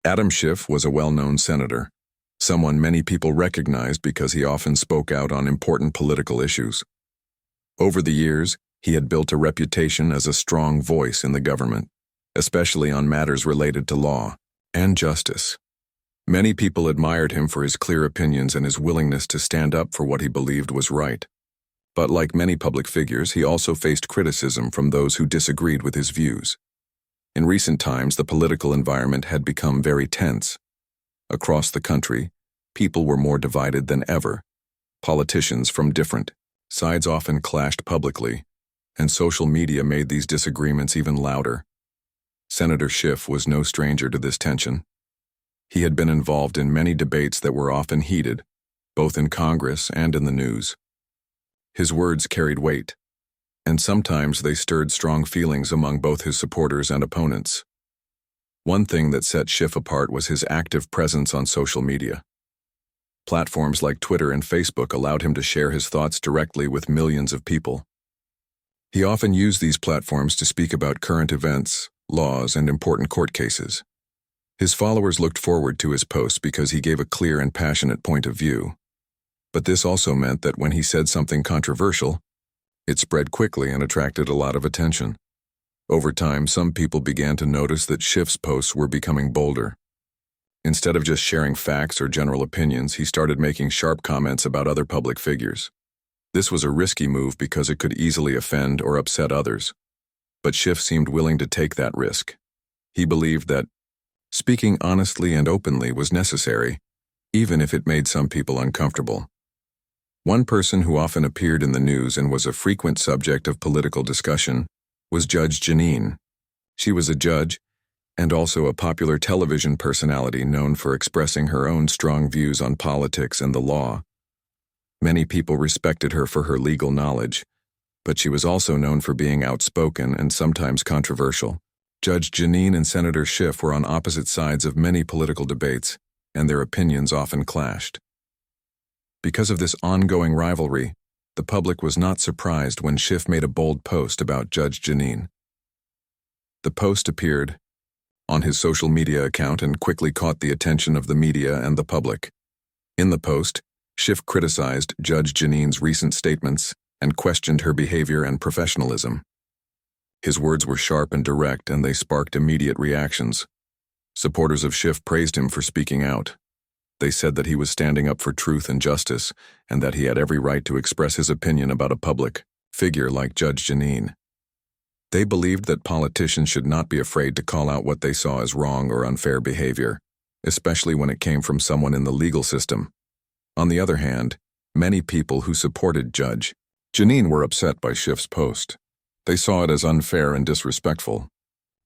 Adam Schiff was a well-known senator, someone many people recognized because he often spoke out on important political issues. Over the years, he had built a reputation as a strong voice in the government, especially on matters related to law and justice. Many people admired him for his clear opinions and his willingness to stand up for what he believed was right. But like many public figures, he also faced criticism from those who disagreed with his views. In recent times, the political environment had become very tense. Across the country, people were more divided than ever. Politicians from different sides often clashed publicly, and social media made these disagreements even louder. Senator Schiff was no stranger to this tension. He had been involved in many debates that were often heated, both in Congress and in the news. His words carried weight, and sometimes they stirred strong feelings among both his supporters and opponents. One thing that set Schiff apart was his active presence on social media. Platforms like Twitter and Facebook allowed him to share his thoughts directly with millions of people. He often used these platforms to speak about current events, laws, and important court cases. His followers looked forward to his posts because he gave a clear and passionate point of view. But this also meant that when he said something controversial, it spread quickly and attracted a lot of attention. Over time, some people began to notice that Schiff's posts were becoming bolder. Instead of just sharing facts or general opinions, he started making sharp comments about other public figures. This was a risky move because it could easily offend or upset others. But Schiff seemed willing to take that risk. He believed that speaking honestly and openly was necessary, even if it made some people uncomfortable. One person who often appeared in the news and was a frequent subject of political discussion was Judge Jeanine. She was a judge and also a popular television personality known for expressing her own strong views on politics and the law. Many people respected her for her legal knowledge, but she was also known for being outspoken and sometimes controversial. Judge Jeanine and Senator Schiff were on opposite sides of many political debates, and their opinions often clashed. Because of this ongoing rivalry, the public was not surprised when Schiff made a bold post about Judge Jeanine. The post appeared on his social media account and quickly caught the attention of the media and the public. In the post, Schiff criticized Judge Jeanine's recent statements and questioned her behavior and professionalism. His words were sharp and direct, and they sparked immediate reactions. Supporters of Schiff praised him for speaking out. They said that he was standing up for truth and justice, and that he had every right to express his opinion about a public figure like Judge Jeanine. They believed that politicians should not be afraid to call out what they saw as wrong or unfair behavior, especially when it came from someone in the legal system. On the other hand, many people who supported Judge Jeanine were upset by Schiff's post. They saw it as unfair and disrespectful.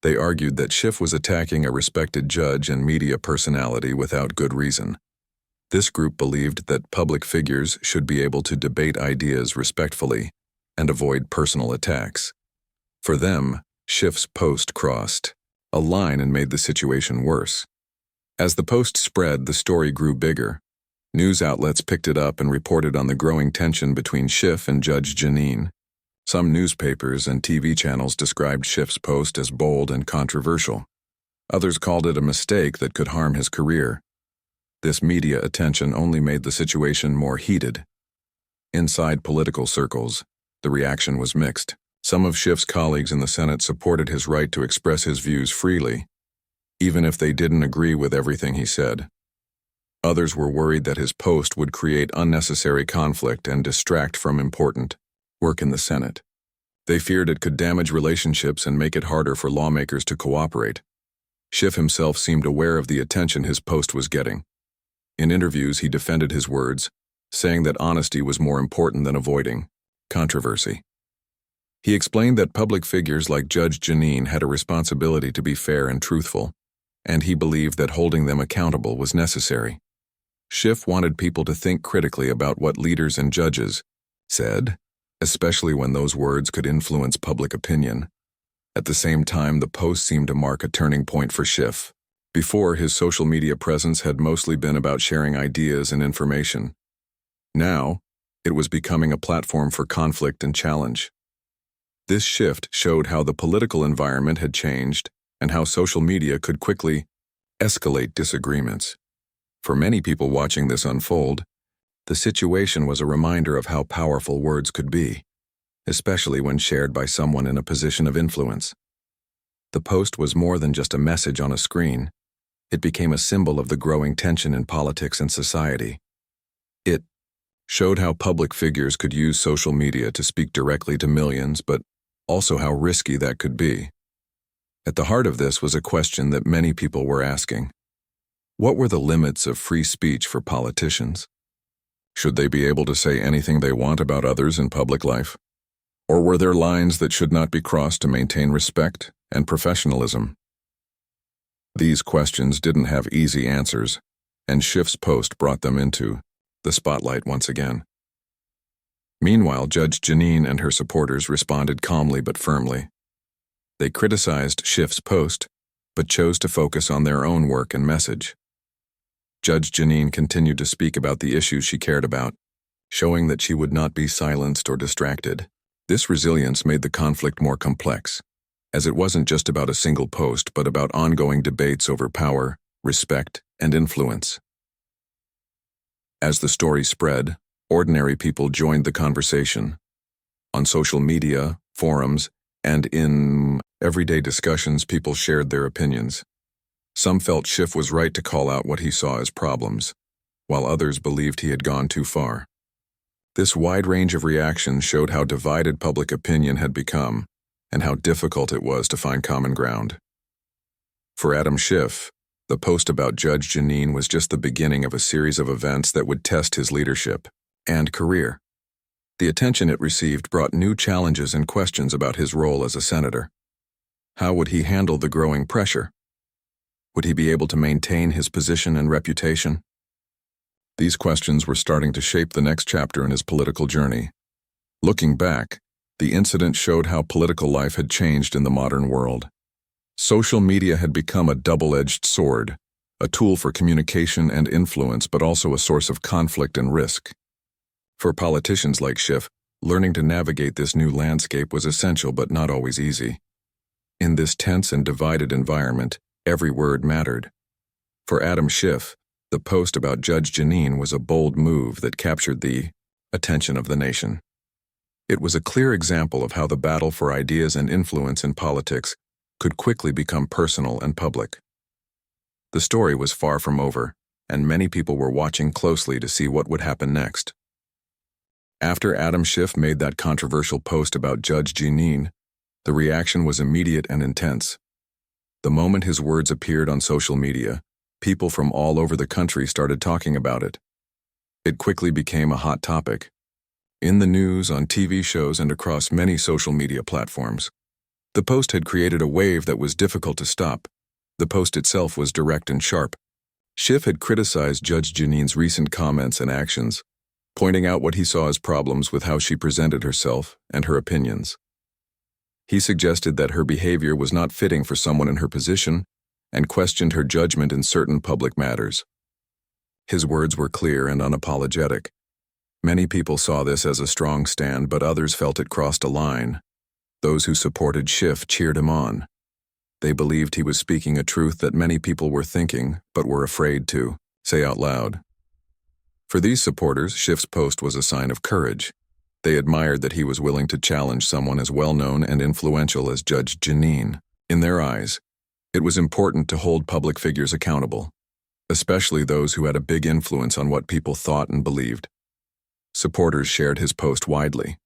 They argued that Schiff was attacking a respected judge and media personality without good reason. This group believed that public figures should be able to debate ideas respectfully and avoid personal attacks. For them, Schiff's post crossed a line and made the situation worse. As the post spread, the story grew bigger. News outlets picked it up and reported on the growing tension between Schiff and Judge Jeanine. Some newspapers and TV channels described Schiff's post as bold and controversial. Others called it a mistake that could harm his career. This media attention only made the situation more heated. Inside political circles, the reaction was mixed. Some of Schiff's colleagues in the Senate supported his right to express his views freely, even if they didn't agree with everything he said. Others were worried that his post would create unnecessary conflict and distract from important work in the Senate. They feared it could damage relationships and make it harder for lawmakers to cooperate. Schiff himself seemed aware of the attention his post was getting. In interviews, he defended his words, saying that honesty was more important than avoiding controversy. He explained that public figures like Judge Jeanine had a responsibility to be fair and truthful, and he believed that holding them accountable was necessary. Schiff wanted people to think critically about what leaders and judges said, especially when those words could influence public opinion. At the same time, the post seemed to mark a turning point for Schiff. Before, his social media presence had mostly been about sharing ideas and information. Now, it was becoming a platform for conflict and challenge. This shift showed how the political environment had changed and how social media could quickly escalate disagreements. For many people watching this unfold, the situation was a reminder of how powerful words could be, especially when shared by someone in a position of influence. The post was more than just a message on a screen. It became a symbol of the growing tension in politics and society. It showed how public figures could use social media to speak directly to millions, but also how risky that could be. At the heart of this was a question that many people were asking. What were the limits of free speech for politicians? Should they be able to say anything they want about others in public life? Or were there lines that should not be crossed to maintain respect and professionalism? These questions didn't have easy answers, and Schiff's post brought them into the spotlight once again. Meanwhile, Judge Jeanine and her supporters responded calmly but firmly. They criticized Schiff's post, but chose to focus on their own work and message. Judge Jeanine continued to speak about the issues she cared about, showing that she would not be silenced or distracted. This resilience made the conflict more complex, as it wasn't just about a single post, but about ongoing debates over power, respect, and influence. As the story spread, ordinary people joined the conversation. On social media, forums, and in everyday discussions, people shared their opinions. Some felt Schiff was right to call out what he saw as problems, while others believed he had gone too far. This wide range of reactions showed how divided public opinion had become, and how difficult it was to find common ground. For Adam Schiff, the post about Judge Jeanine was just the beginning of a series of events that would test his leadership and career. The attention it received brought new challenges and questions about his role as a senator. How would he handle the growing pressure? Would he be able to maintain his position and reputation? These questions were starting to shape the next chapter in his political journey. Looking back, the incident showed how political life had changed in the modern world. Social media had become a double-edged sword, a tool for communication and influence, but also a source of conflict and risk. For politicians like Schiff, learning to navigate this new landscape was essential but not always easy. In this tense and divided environment, every word mattered. For Adam Schiff, the post about Judge Jeanine was a bold move that captured the attention of the nation. It was a clear example of how the battle for ideas and influence in politics could quickly become personal and public. The story was far from over, and many people were watching closely to see what would happen next. After Adam Schiff made that controversial post about Judge Jeanine, the reaction was immediate and intense. The moment his words appeared on social media, people from all over the country started talking about it. It quickly became a hot topic. In the news, on TV shows, and across many social media platforms. The post had created a wave that was difficult to stop. The post itself was direct and sharp. Schiff had criticized Judge Jeanine's recent comments and actions, pointing out what he saw as problems with how she presented herself and her opinions. He suggested that her behavior was not fitting for someone in her position and questioned her judgment in certain public matters. His words were clear and unapologetic. Many people saw this as a strong stand, but others felt it crossed a line. Those who supported Schiff cheered him on. They believed he was speaking a truth that many people were thinking, but were afraid to say out loud. For these supporters, Schiff's post was a sign of courage. They admired that he was willing to challenge someone as well-known and influential as Judge Jeanine. In their eyes, it was important to hold public figures accountable, especially those who had a big influence on what people thought and believed. Supporters shared his post widely.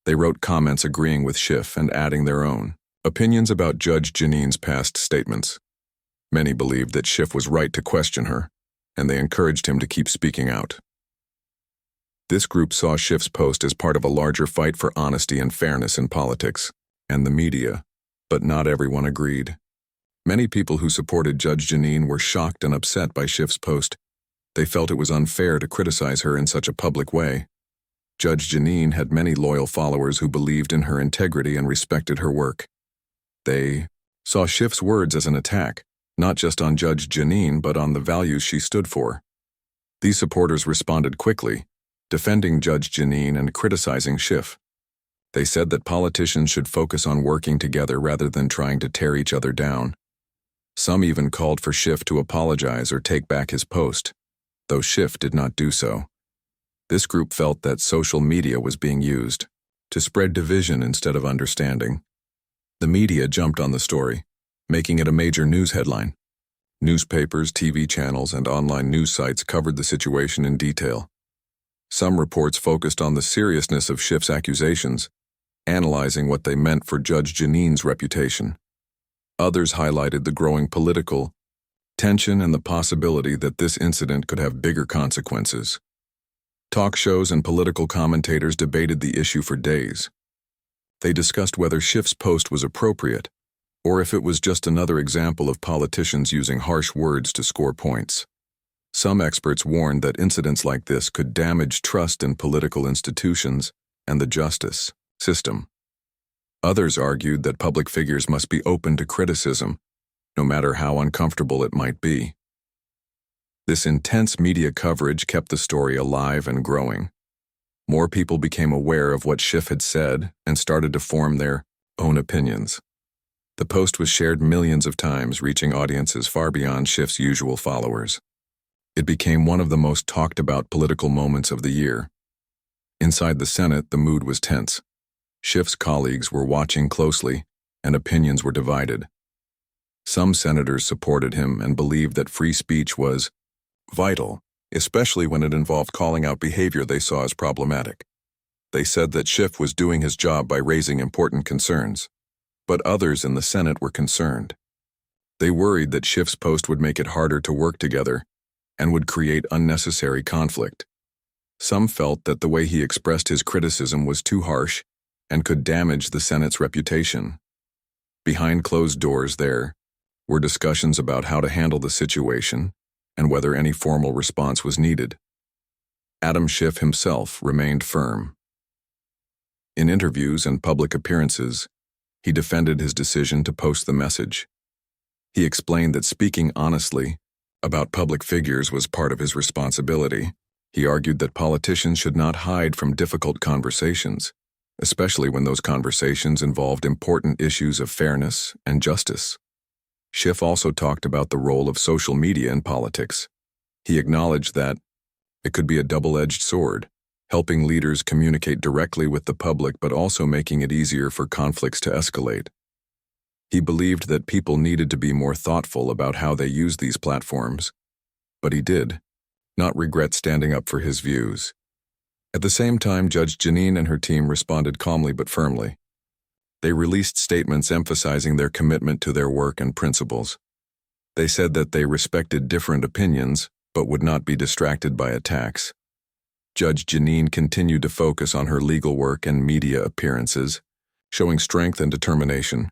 They wrote comments agreeing with Schiff and adding their own opinions about Judge Jeanine's past statements. Many believed that Schiff was right to question her, and they encouraged him to keep speaking out. This group saw Schiff's post as part of a larger fight for honesty and fairness in politics and the media, but not everyone agreed. Many people who supported Judge Jeanine were shocked and upset by Schiff's post. They felt it was unfair to criticize her in such a public way. Judge Jeanine had many loyal followers who believed in her integrity and respected her work. They saw Schiff's words as an attack, not just on Judge Jeanine, but on the values she stood for. These supporters responded quickly, defending Judge Jeanine and criticizing Schiff. They said that politicians should focus on working together rather than trying to tear each other down. Some even called for Schiff to apologize or take back his post, though Schiff did not do so. This group felt that social media was being used to spread division instead of understanding. The media jumped on the story, making it a major news headline. Newspapers, TV channels, and online news sites covered the situation in detail. Some reports focused on the seriousness of Schiff's accusations, analyzing what they meant for Judge Jeanine's reputation. Others highlighted the growing political tension and the possibility that this incident could have bigger consequences. Talk shows and political commentators debated the issue for days. They discussed whether Schiff's post was appropriate, or if it was just another example of politicians using harsh words to score points. Some experts warned that incidents like this could damage trust in political institutions and the justice system. Others argued that public figures must be open to criticism, no matter how uncomfortable it might be. This intense media coverage kept the story alive and growing. More people became aware of what Schiff had said and started to form their own opinions. The post was shared millions of times, reaching audiences far beyond Schiff's usual followers. It became one of the most talked about political moments of the year. Inside the Senate, the mood was tense. Schiff's colleagues were watching closely, and opinions were divided. Some senators supported him and believed that free speech was vital, especially when it involved calling out behavior they saw as problematic. They said that Schiff was doing his job by raising important concerns, but others in the Senate were concerned. They worried that Schiff's post would make it harder to work together and would create unnecessary conflict. Some felt that the way he expressed his criticism was too harsh and could damage the Senate's reputation. Behind closed doors there were discussions about how to handle the situation and whether any formal response was needed. Adam Schiff himself remained firm. In interviews and public appearances, he defended his decision to post the message. He explained that speaking honestly about public figures was part of his responsibility. He argued that politicians should not hide from difficult conversations, especially when those conversations involved important issues of fairness and justice. Schiff also talked about the role of social media in politics. He acknowledged that it could be a double-edged sword, helping leaders communicate directly with the public but also making it easier for conflicts to escalate. He believed that people needed to be more thoughtful about how they use these platforms, but he did not regret standing up for his views. At the same time, Judge Jeanine and her team responded calmly but firmly. They released statements emphasizing their commitment to their work and principles. They said that they respected different opinions but would not be distracted by attacks. Judge Jeanine continued to focus on her legal work and media appearances, showing strength and determination.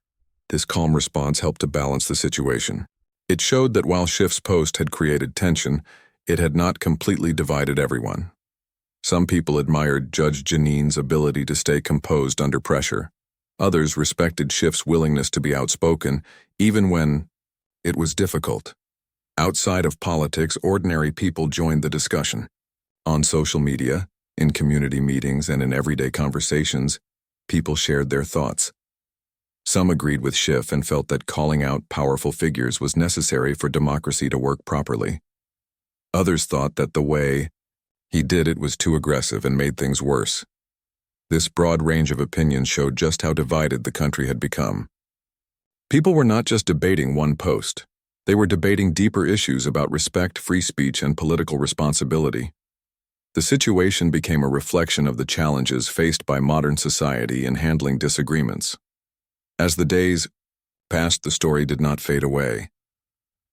This calm response helped to balance the situation. It showed that while Schiff's post had created tension, it had not completely divided everyone. Some people admired Judge Jeanine's ability to stay composed under pressure. Others respected Schiff's willingness to be outspoken, even when it was difficult. Outside of politics, ordinary people joined the discussion. On social media, in community meetings, and in everyday conversations, people shared their thoughts. Some agreed with Schiff and felt that calling out powerful figures was necessary for democracy to work properly. Others thought that the way he did it was too aggressive and made things worse. This broad range of opinions showed just how divided the country had become. People were not just debating one post. They were debating deeper issues about respect, free speech, and political responsibility. The situation became a reflection of the challenges faced by modern society in handling disagreements. As the days passed, the story did not fade away.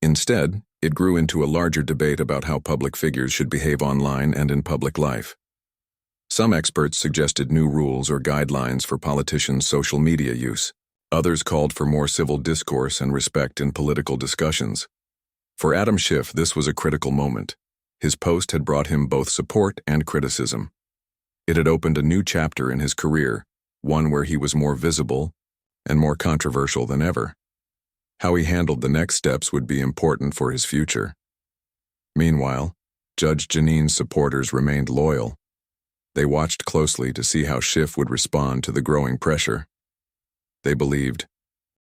Instead, it grew into a larger debate about how public figures should behave online and in public life. Some experts suggested new rules or guidelines for politicians' social media use. Others called for more civil discourse and respect in political discussions. For Adam Schiff, this was a critical moment. His post had brought him both support and criticism. It had opened a new chapter in his career, one where he was more visible and more controversial than ever. How he handled the next steps would be important for his future. Meanwhile, Judge Jeanine's supporters remained loyal. They watched closely to see how Schiff would respond to the growing pressure. They believed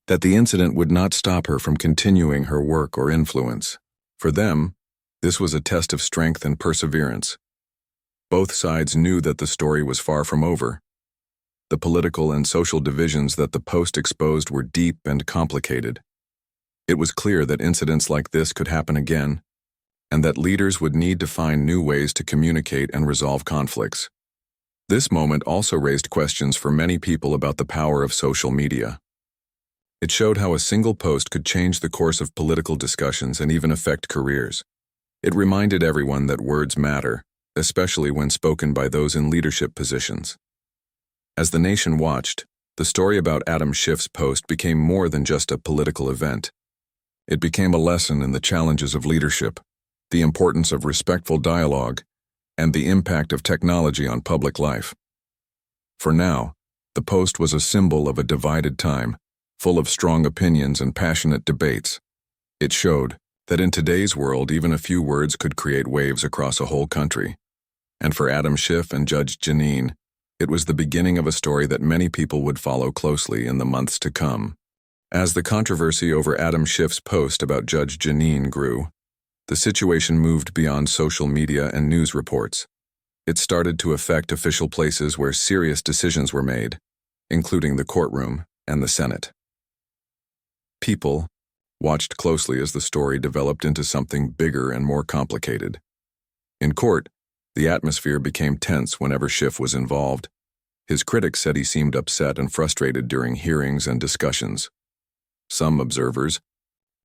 that the incident would not stop her from continuing her work or influence. For them, this was a test of strength and perseverance. Both sides knew that the story was far from over. The political and social divisions that the post exposed were deep and complicated. It was clear that incidents like this could happen again, and that leaders would need to find new ways to communicate and resolve conflicts. This moment also raised questions for many people about the power of social media. It showed how a single post could change the course of political discussions and even affect careers. It reminded everyone that words matter, especially when spoken by those in leadership positions. As the nation watched, the story about Adam Schiff's post became more than just a political event. It became a lesson in the challenges of leadership, the importance of respectful dialogue, and the impact of technology on public life. For now, the post was a symbol of a divided time, full of strong opinions and passionate debates. It showed that in today's world, even a few words could create waves across a whole country. And for Adam Schiff and Judge Jeanine, it was the beginning of a story that many people would follow closely in the months to come. As the controversy over Adam Schiff's post about Judge Jeanine grew, the situation moved beyond social media and news reports. It started to affect official places where serious decisions were made, including the courtroom and the Senate. People watched closely as the story developed into something bigger and more complicated. In court, the atmosphere became tense whenever Schiff was involved. His critics said he seemed upset and frustrated during hearings and discussions. Some observers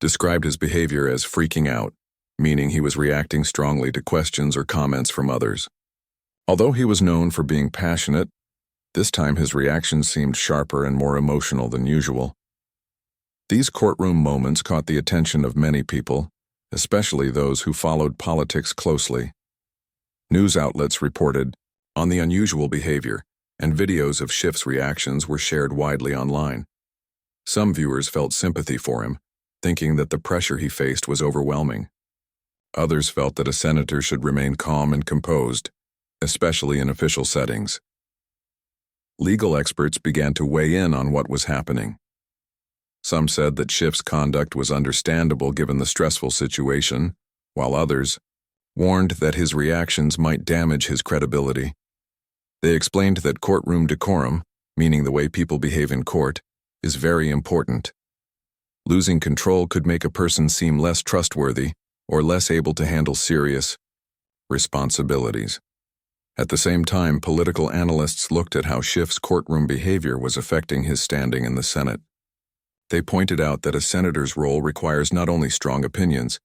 described his behavior as freaking out, meaning he was reacting strongly to questions or comments from others. Although he was known for being passionate, this time his reactions seemed sharper and more emotional than usual. These courtroom moments caught the attention of many people, especially those who followed politics closely. News outlets reported on the unusual behavior, and videos of Schiff's reactions were shared widely online. Some viewers felt sympathy for him, thinking that the pressure he faced was overwhelming. Others felt that a senator should remain calm and composed, especially in official settings. Legal experts began to weigh in on what was happening. Some said that Schiff's conduct was understandable given the stressful situation, while others warned that his reactions might damage his credibility. They explained that courtroom decorum, meaning the way people behave in court, is very important. Losing control could make a person seem less trustworthy or less able to handle serious responsibilities. At the same time, political analysts looked at how Schiff's courtroom behavior was affecting his standing in the Senate. They pointed out that a senator's role requires not only strong opinions,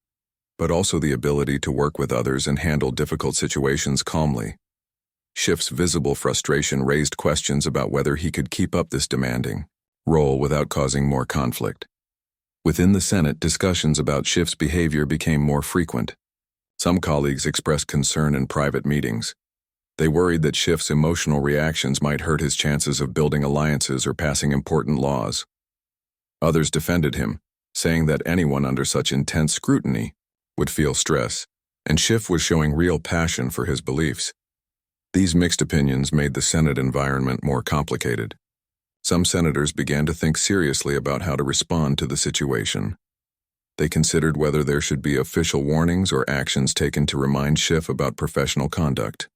but also the ability to work with others and handle difficult situations calmly. Schiff's visible frustration raised questions about whether he could keep up this demanding role without causing more conflict. Within the Senate, discussions about Schiff's behavior became more frequent. Some colleagues expressed concern in private meetings. They worried that Schiff's emotional reactions might hurt his chances of building alliances or passing important laws. Others defended him, saying that anyone under such intense scrutiny would feel stress, and Schiff was showing real passion for his beliefs. These mixed opinions made the Senate environment more complicated. Some senators began to think seriously about how to respond to the situation. They considered whether there should be official warnings or actions taken to remind Schiff about professional conduct.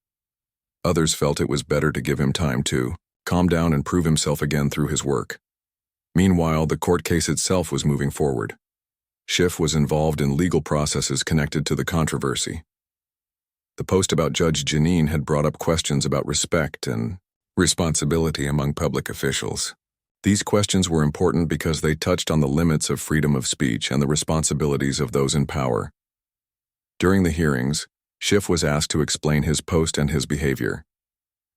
Others felt it was better to give him time to calm down and prove himself again through his work. Meanwhile, the court case itself was moving forward. Schiff was involved in legal processes connected to the controversy. The post about Judge Jeanine had brought up questions about respect and responsibility among public officials. These questions were important because they touched on the limits of freedom of speech and the responsibilities of those in power. During the hearings, Schiff was asked to explain his post and his behavior.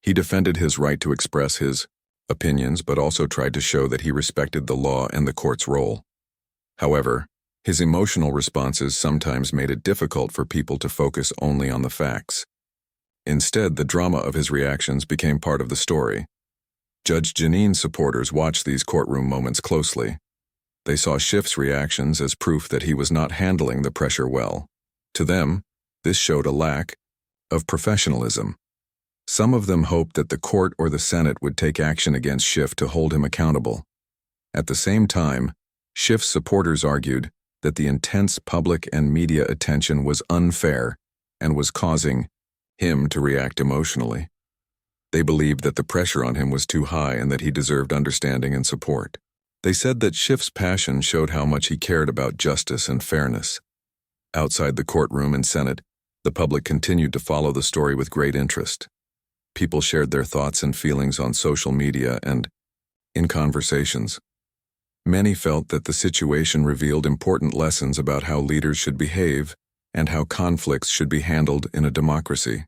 He defended his right to express his opinions, but also tried to show that he respected the law and the court's role. However, his emotional responses sometimes made it difficult for people to focus only on the facts. Instead, the drama of his reactions became part of the story. Judge Jeanine's supporters watched these courtroom moments closely. They saw Schiff's reactions as proof that he was not handling the pressure well. To them, this showed a lack of professionalism. Some of them hoped that the court or the Senate would take action against Schiff to hold him accountable. At the same time, Schiff's supporters argued that the intense public and media attention was unfair and was causing him to react emotionally. They believed that the pressure on him was too high and that he deserved understanding and support. They said that Schiff's passion showed how much he cared about justice and fairness. Outside the courtroom and Senate, the public continued to follow the story with great interest. People shared their thoughts and feelings on social media and in conversations. Many felt that the situation revealed important lessons about how leaders should behave and how conflicts should be handled in a democracy.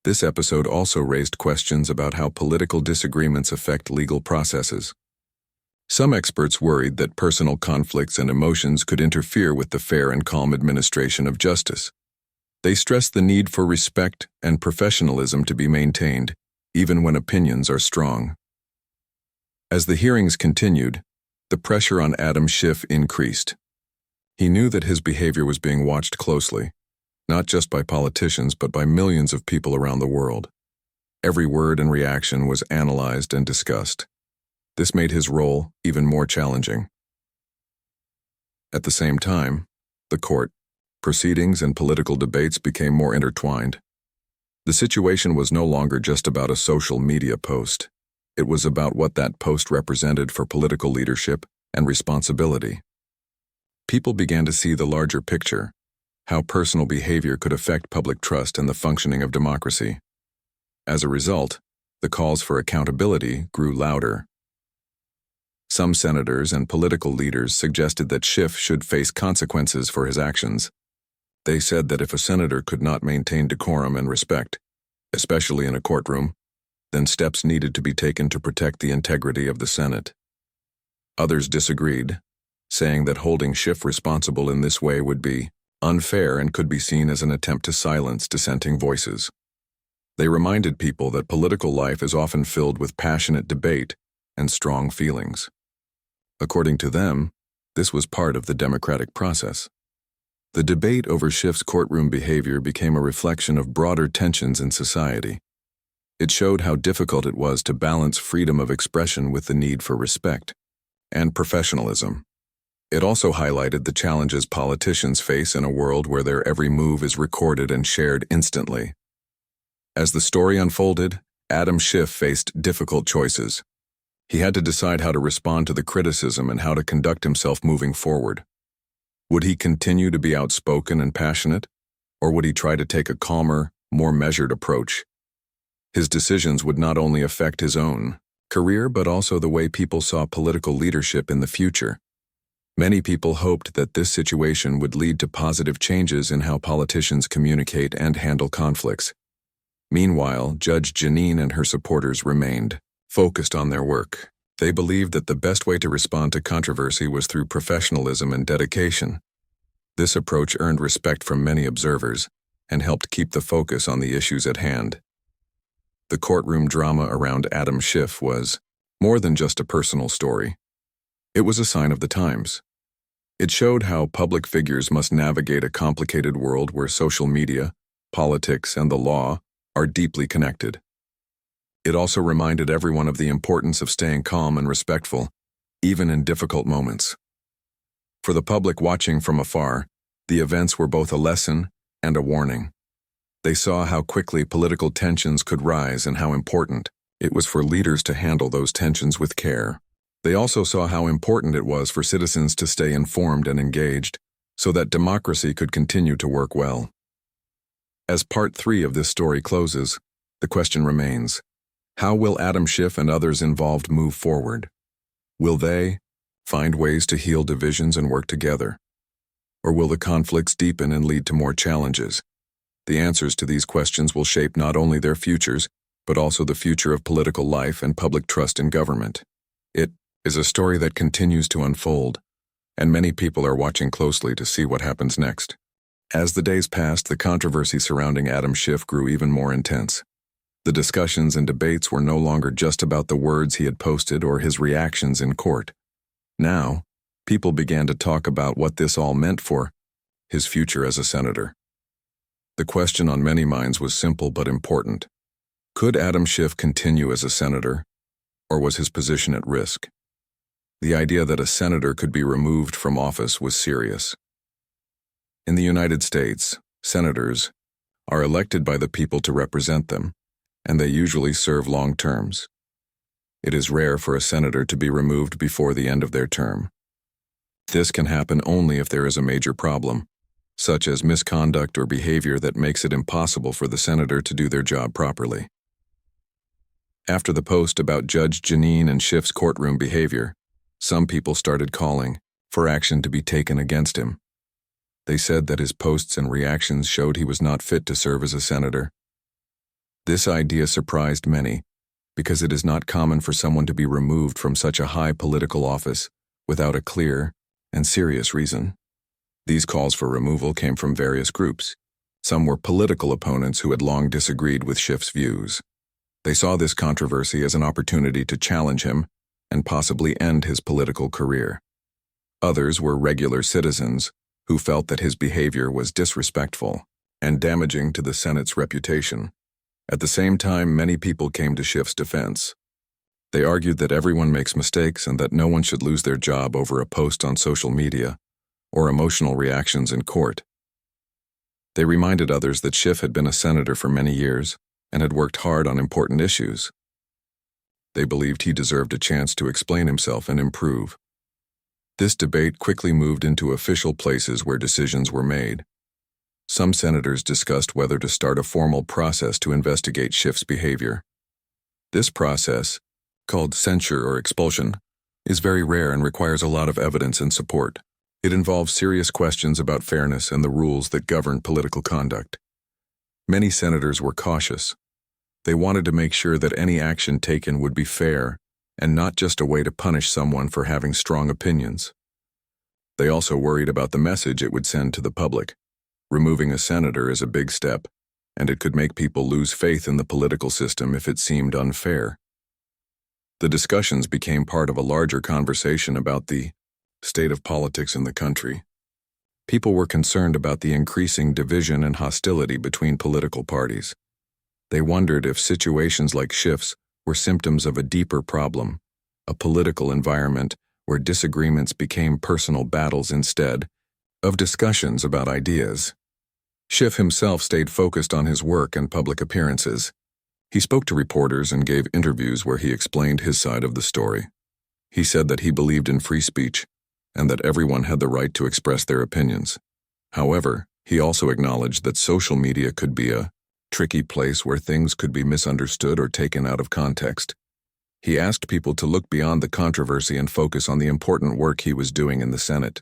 This episode also raised questions about how political disagreements affect legal processes. Some experts worried that personal conflicts and emotions could interfere with the fair and calm administration of justice. They stressed the need for respect and professionalism to be maintained, even when opinions are strong. As the hearings continued, the pressure on Adam Schiff increased. He knew that his behavior was being watched closely, not just by politicians but by millions of people around the world. Every word and reaction was analyzed and discussed. This made his role even more challenging. At the same time, the court, proceedings and political debates became more intertwined. The situation was no longer just about a social media post. It was about what that post represented for political leadership and responsibility. People began to see the larger picture, how personal behavior could affect public trust and the functioning of democracy. As a result, the calls for accountability grew louder. Some senators and political leaders suggested that Schiff should face consequences for his actions. They said that if a senator could not maintain decorum and respect, especially in a courtroom, then steps needed to be taken to protect the integrity of the Senate. Others disagreed, saying that holding Schiff responsible in this way would be unfair and could be seen as an attempt to silence dissenting voices. They reminded people that political life is often filled with passionate debate and strong feelings. According to them, this was part of the democratic process. The debate over Schiff's courtroom behavior became a reflection of broader tensions in society. It showed how difficult it was to balance freedom of expression with the need for respect and professionalism. It also highlighted the challenges politicians face in a world where their every move is recorded and shared instantly. As the story unfolded, Adam Schiff faced difficult choices. He had to decide how to respond to the criticism and how to conduct himself moving forward. Would he continue to be outspoken and passionate, or would he try to take a calmer, more measured approach? His decisions would not only affect his own career but also the way people saw political leadership in the future. Many people hoped that this situation would lead to positive changes in how politicians communicate and handle conflicts. Meanwhile, Judge Jeanine and her supporters remained focused on their work. They believed that the best way to respond to controversy was through professionalism and dedication. This approach earned respect from many observers and helped keep the focus on the issues at hand. The courtroom drama around Adam Schiff was more than just a personal story. It was a sign of the times. It showed how public figures must navigate a complicated world where social media, politics, and the law are deeply connected. It also reminded everyone of the importance of staying calm and respectful, even in difficult moments. For the public watching from afar, the events were both a lesson and a warning. They saw how quickly political tensions could rise and how important it was for leaders to handle those tensions with care. They also saw how important it was for citizens to stay informed and engaged so that democracy could continue to work well. As part 3 of this story closes, the question remains, how will Adam Schiff and others involved move forward? Will they find ways to heal divisions and work together? Or will the conflicts deepen and lead to more challenges? The answers to these questions will shape not only their futures, but also the future of political life and public trust in government. It is a story that continues to unfold, and many people are watching closely to see what happens next. As the days passed, the controversy surrounding Adam Schiff grew even more intense. The discussions and debates were no longer just about the words he had posted or his reactions in court. Now, people began to talk about what this all meant for his future as a senator. The question on many minds was simple but important. Could Adam Schiff continue as a senator, or was his position at risk? The idea that a senator could be removed from office was serious. In the United States, senators are elected by the people to represent them, and they usually serve long terms. It is rare for a senator to be removed before the end of their term. This can happen only if there is a major problem, such as misconduct or behavior that makes it impossible for the senator to do their job properly. After the post about Judge Jeanine and Schiff's courtroom behavior, some people started calling for action to be taken against him. They said that his posts and reactions showed he was not fit to serve as a senator. This idea surprised many, because it is not common for someone to be removed from such a high political office without a clear and serious reason. These calls for removal came from various groups. Some were political opponents who had long disagreed with Schiff's views. They saw this controversy as an opportunity to challenge him and possibly end his political career. Others were regular citizens who felt that his behavior was disrespectful and damaging to the Senate's reputation. At the same time, many people came to Schiff's defense. They argued that everyone makes mistakes and that no one should lose their job over a post on social media or emotional reactions in court. They reminded others that Schiff had been a senator for many years and had worked hard on important issues. They believed he deserved a chance to explain himself and improve. This debate quickly moved into official places where decisions were made. Some senators discussed whether to start a formal process to investigate Schiff's behavior. This process, called censure or expulsion, is very rare and requires a lot of evidence and support. It involves serious questions about fairness and the rules that govern political conduct. Many senators were cautious. They wanted to make sure that any action taken would be fair and not just a way to punish someone for having strong opinions. They also worried about the message it would send to the public. Removing a senator is a big step, and it could make people lose faith in the political system if it seemed unfair. The discussions became part of a larger conversation about the state of politics in the country. People were concerned about the increasing division and hostility between political parties. They wondered if situations like Schiff's were symptoms of a deeper problem, a political environment where disagreements became personal battles instead of discussions about ideas. Schiff himself stayed focused on his work and public appearances. He spoke to reporters and gave interviews where he explained his side of the story. He said that he believed in free speech and that everyone had the right to express their opinions. However, he also acknowledged that social media could be a tricky place where things could be misunderstood or taken out of context. He asked people to look beyond the controversy and focus on the important work he was doing in the Senate.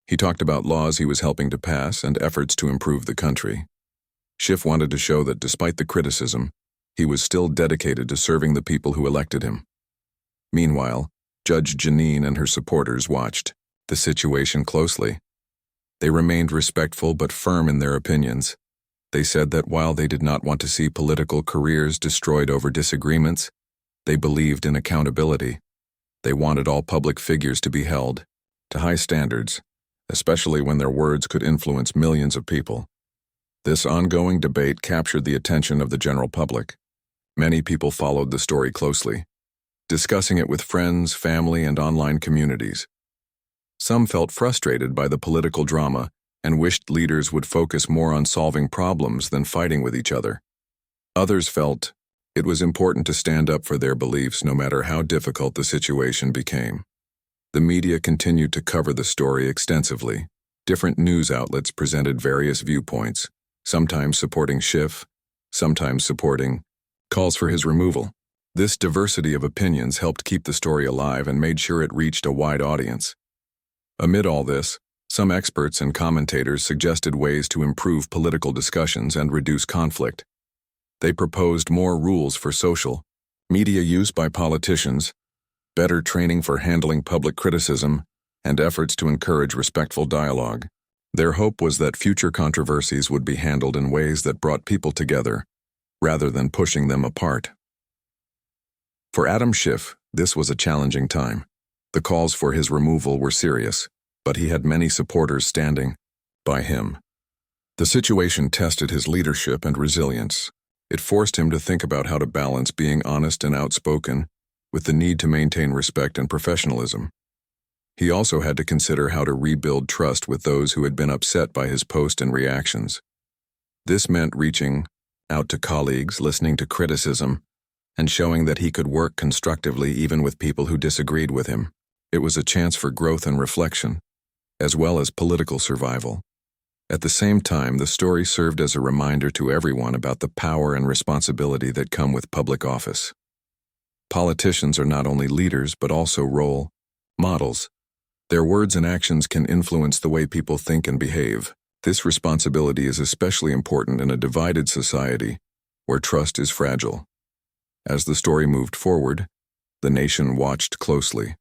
He talked about laws he was helping to pass and efforts to improve the country. Schiff wanted to show that despite the criticism, he was still dedicated to serving the people who elected him. Meanwhile, Judge Jeanine and her supporters watched the situation closely. They remained respectful but firm in their opinions. They said that while they did not want to see political careers destroyed over disagreements, they believed in accountability. They wanted all public figures to be held to high standards, especially when their words could influence millions of people. This ongoing debate captured the attention of the general public. Many people followed the story closely, discussing it with friends, family, and online communities. Some felt frustrated by the political drama and wished leaders would focus more on solving problems than fighting with each other. Others felt it was important to stand up for their beliefs no matter how difficult the situation became. The media continued to cover the story extensively. Different news outlets presented various viewpoints, sometimes supporting Schiff, sometimes supporting calls for his removal. This diversity of opinions helped keep the story alive and made sure it reached a wide audience. Amid all this, some experts and commentators suggested ways to improve political discussions and reduce conflict. They proposed more rules for social media use by politicians, better training for handling public criticism, and efforts to encourage respectful dialogue. Their hope was that future controversies would be handled in ways that brought people together, rather than pushing them apart. For Adam Schiff, this was a challenging time. The calls for his removal were serious, but he had many supporters standing by him. The situation tested his leadership and resilience. It forced him to think about how to balance being honest and outspoken with the need to maintain respect and professionalism. He also had to consider how to rebuild trust with those who had been upset by his post and reactions. This meant reaching out to colleagues, listening to criticism, and showing that he could work constructively even with people who disagreed with him. It was a chance for growth and reflection, as well as political survival. At the same time, the story served as a reminder to everyone about the power and responsibility that come with public office. Politicians are not only leaders but also role models. Their words and actions can influence the way people think and behave. This responsibility is especially important in a divided society where trust is fragile. As the story moved forward, the nation watched closely.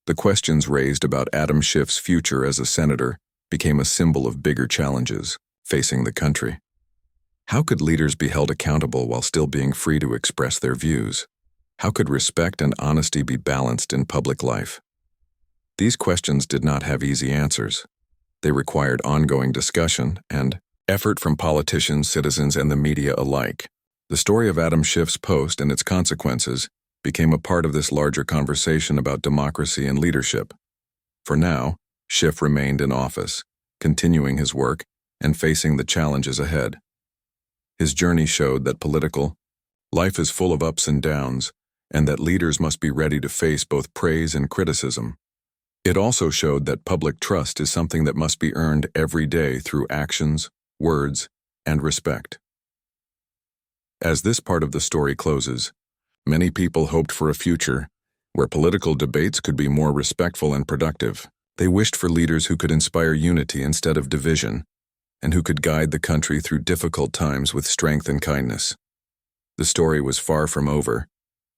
The questions raised about Adam Schiff's future as a senator became a symbol of bigger challenges facing the country. How could leaders be held accountable while still being free to express their views? How could respect and honesty be balanced in public life? These questions did not have easy answers. They required ongoing discussion and effort from politicians, citizens, and the media alike. The story of Adam Schiff's post and its consequences became a part of this larger conversation about democracy and leadership. For now, Schiff remained in office, continuing his work and facing the challenges ahead. His journey showed that political life is full of ups and downs, and that leaders must be ready to face both praise and criticism. It also showed that public trust is something that must be earned every day through actions, words, and respect. As this part of the story closes, many people hoped for a future where political debates could be more respectful and productive. They wished for leaders who could inspire unity instead of division, and who could guide the country through difficult times with strength and kindness. The story was far from over,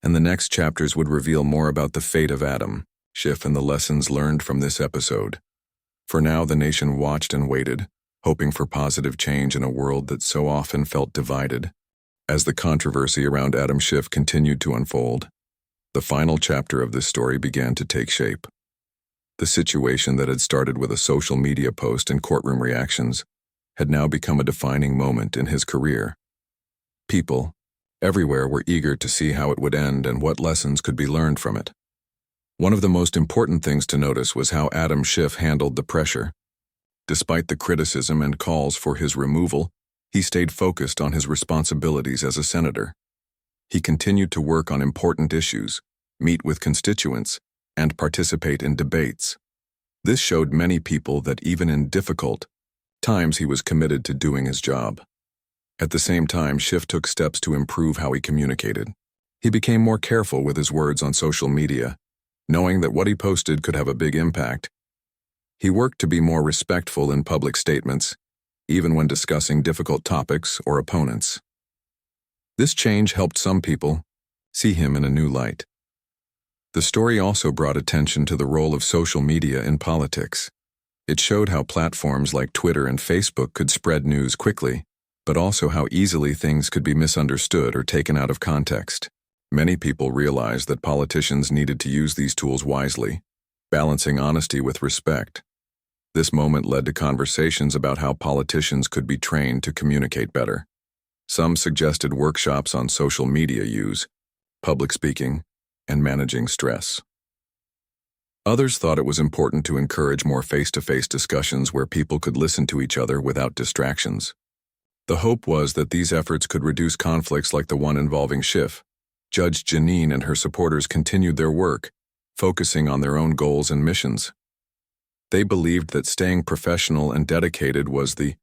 and the next chapters would reveal more about the fate of Adam Schiff and the lessons learned from this episode. For now, the nation watched and waited, hoping for positive change in a world that so often felt divided. As the controversy around Adam Schiff continued to unfold, the final chapter of this story began to take shape. The situation that had started with a social media post and courtroom reactions had now become a defining moment in his career. People everywhere were eager to see how it would end and what lessons could be learned from it. One of the most important things to notice was how Adam Schiff handled the pressure. Despite the criticism and calls for his removal, he stayed focused on his responsibilities as a senator. He continued to work on important issues, meet with constituents, and participate in debates. This showed many people that even in difficult times he was committed to doing his job. At the same time, Schiff took steps to improve how he communicated. He became more careful with his words on social media, knowing that what he posted could have a big impact. He worked to be more respectful in public statements, even when discussing difficult topics or opponents. This change helped some people see him in a new light. The story also brought attention to the role of social media in politics. It showed how platforms like Twitter and Facebook could spread news quickly, but also how easily things could be misunderstood or taken out of context. Many people realized that politicians needed to use these tools wisely, balancing honesty with respect. This moment led to conversations about how politicians could be trained to communicate better. Some suggested workshops on social media use, public speaking, and managing stress. Others thought it was important to encourage more face-to-face discussions where people could listen to each other without distractions. The hope was that these efforts could reduce conflicts like the one involving Schiff. Judge Jeanine and her supporters continued their work, focusing on their own goals and missions. They believed that staying professional and dedicated was the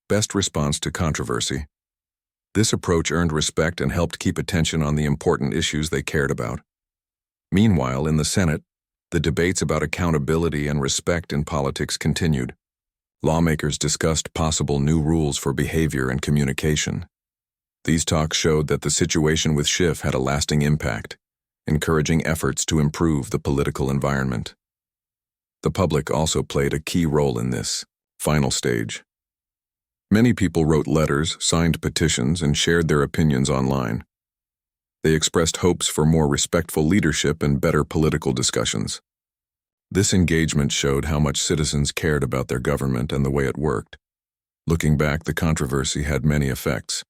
best response to controversy. This approach earned respect and helped keep attention on the important issues they cared about. Meanwhile, in the Senate, the debates about accountability and respect in politics continued. Lawmakers discussed possible new rules for behavior and communication. These talks showed that the situation with Schiff had a lasting impact, encouraging efforts to improve the political environment. The public also played a key role in this final stage. Many people wrote letters, signed petitions, and shared their opinions online. They expressed hopes for more respectful leadership and better political discussions. This engagement showed how much citizens cared about their government and the way it worked. Looking back, the controversy had many effects.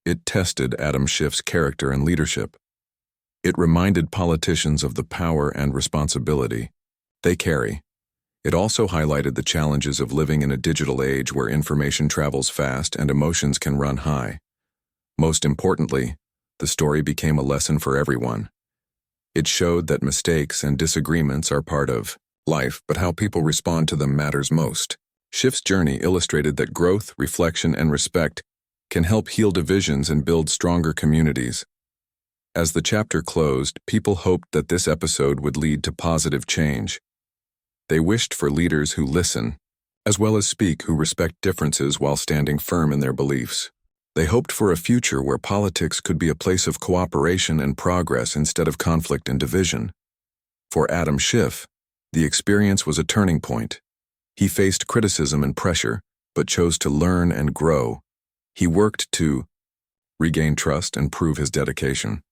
It tested Adam Schiff's character and leadership. It reminded politicians of the power and responsibility they carry. It also highlighted the challenges of living in a digital age where information travels fast and emotions can run high. Most importantly, the story became a lesson for everyone. It showed that mistakes and disagreements are part of life, but how people respond to them matters most. Schiff's journey illustrated that growth, reflection, and respect can help heal divisions and build stronger communities. As the chapter closed, people hoped that this episode would lead to positive change. They wished for leaders who listen, as well as speak, who respect differences while standing firm in their beliefs. They hoped for a future where politics could be a place of cooperation and progress instead of conflict and division. For Adam Schiff, the experience was a turning point. He faced criticism and pressure, but chose to learn and grow. He worked to regain trust and prove his dedication.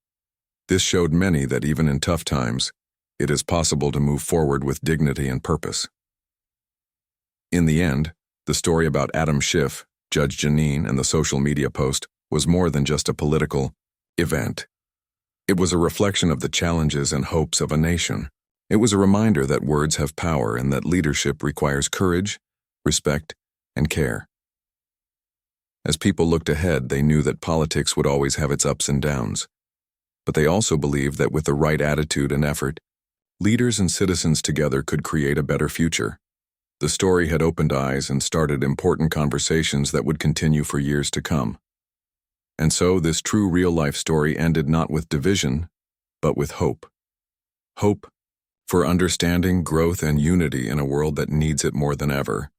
This showed many that even in tough times, it is possible to move forward with dignity and purpose. In the end, the story about Adam Schiff, Judge Jeanine, and the social media post was more than just a political event. It was a reflection of the challenges and hopes of a nation. It was a reminder that words have power and that leadership requires courage, respect, and care. As people looked ahead, they knew that politics would always have its ups and downs. But they also believed that with the right attitude and effort, leaders and citizens together could create a better future. The story had opened eyes and started important conversations that would continue for years to come. And so this true real-life story ended not with division, but with hope. Hope for understanding, growth, and unity in a world that needs it more than ever.